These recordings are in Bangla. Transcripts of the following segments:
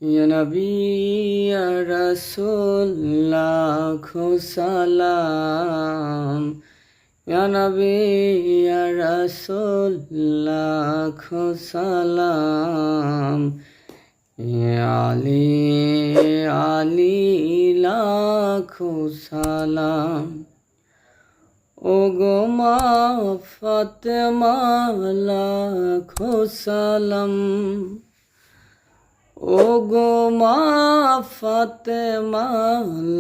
Ya Nabi ya Rasul lakho salam. Ya Nabi ya Rasul lakho salam. Ya Ali lakho salam. ওগো মা ফাতেমা লাখো সালাম। ওগো মা ফাতেমা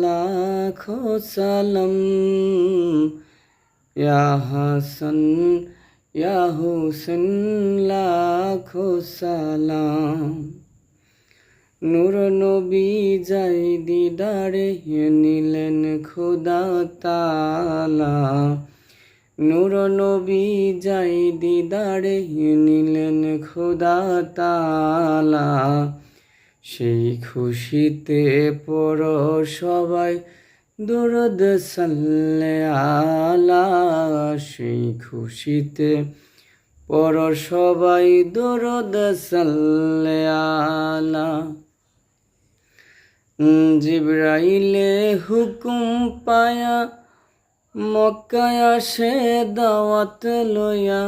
লাখো সালাম। ইয়া হাসান ইয়া হুসেন লাখো সালাম। নূর নবী যাই দিদারে নিলেন খোদা তাআলা। নূর নবী যাই দিদারে নিলেন খোদা তাআলা। সেই খুশিতে পড়ো সবাই দুরূদ সাল্লে আলা। সেই খুশিতে পড়ো সবাই দুরূদ সাল্লে আলা। জিবরাইলে হুকুম পায়া মক্কায় আসে দাওয়াত লইয়া।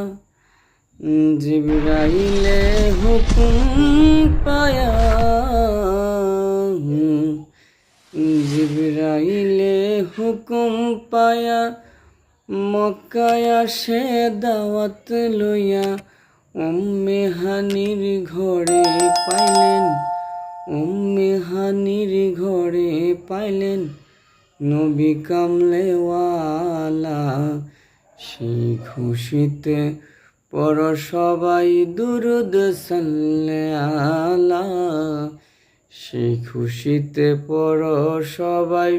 জিবরাইলে হুকুম পায়া জিবরাইলে হুকুম পায়া মক্কায় আসে দাওয়াত লইয়া। উম্মে হানির ঘরে পাইলেন উম্মে হানির ঘরে পাইলেন নবী কামলেওয়ালা। সেই খুশিতে পড়ো সবাই দুরূদ সাল্লে আলা। সেই খুশিতে পড়ো সবাই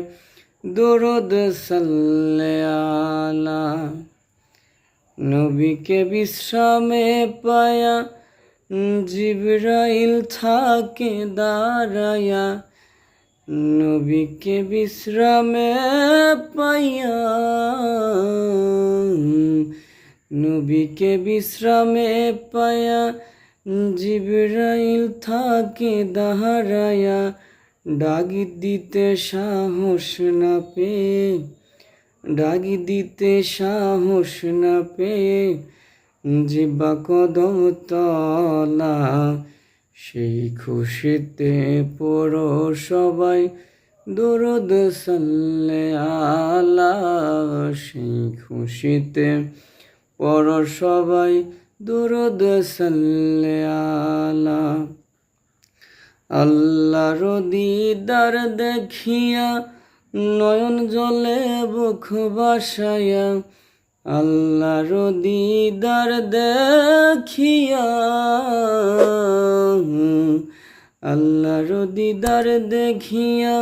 দুরূদ সাল্লে আলা। নবীকে বিশ্রামে পায়া জিবরাইল থাকে দাঁড়ায়া। নবীকে বিশ্রামে পাইয়া নবীকে বিশ্রামে পায়া জিবরাইল থাকে দাঁড়ায়া। ডাক দিতে সাহস না পেয়ে ডাক দিতে সাহস না পেয়ে জিহ্বা কদম তলা। সেই খুশিতে পড়ো সবাই দুরূদ সাল্লে আলা। সেই খুশিতে পড়ো সবাই দুরূদ সাল্লে আলা। আল্লাহর দিদার দেখিয়া নয়ন জলে বুক বাসায়া। আল্লাহর দিদার দেখিয়া আল্লাহর দিদার দেখিয়া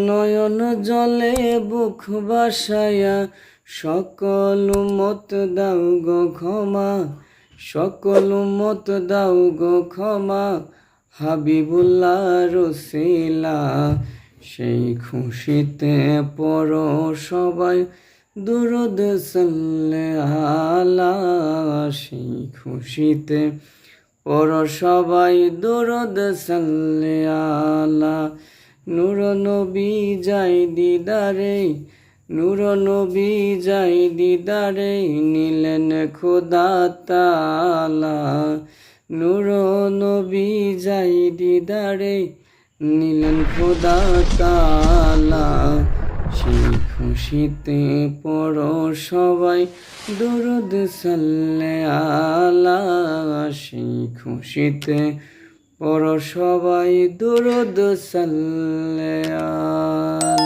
নয়ন জলে বুক বাসায়া। সকল উম্মত দাও গো ক্ষমা সকল উম্মত দাও গো ক্ষমা হাবিবুল্লাহ রসিলা। সেই খুশিতে পড়ো সবাই দুরূদ সাল্লে আলা। সেই খুশিতে পড়ো সবাই দুরূদ সাল্লে আলা। নূর নবী যাই দিদারে নূর নবী যাই দিদারে নিলেন খোদা তাআলা। নূর নবী যাই দিদারে নিলেন খোদা তাআলা। সেই খুশিতে পড়ো সবাই দুরূদ সাল্লে আলা। সেই খুশিতে পড়ো সবাই দুরূদ সাল্লে আলা।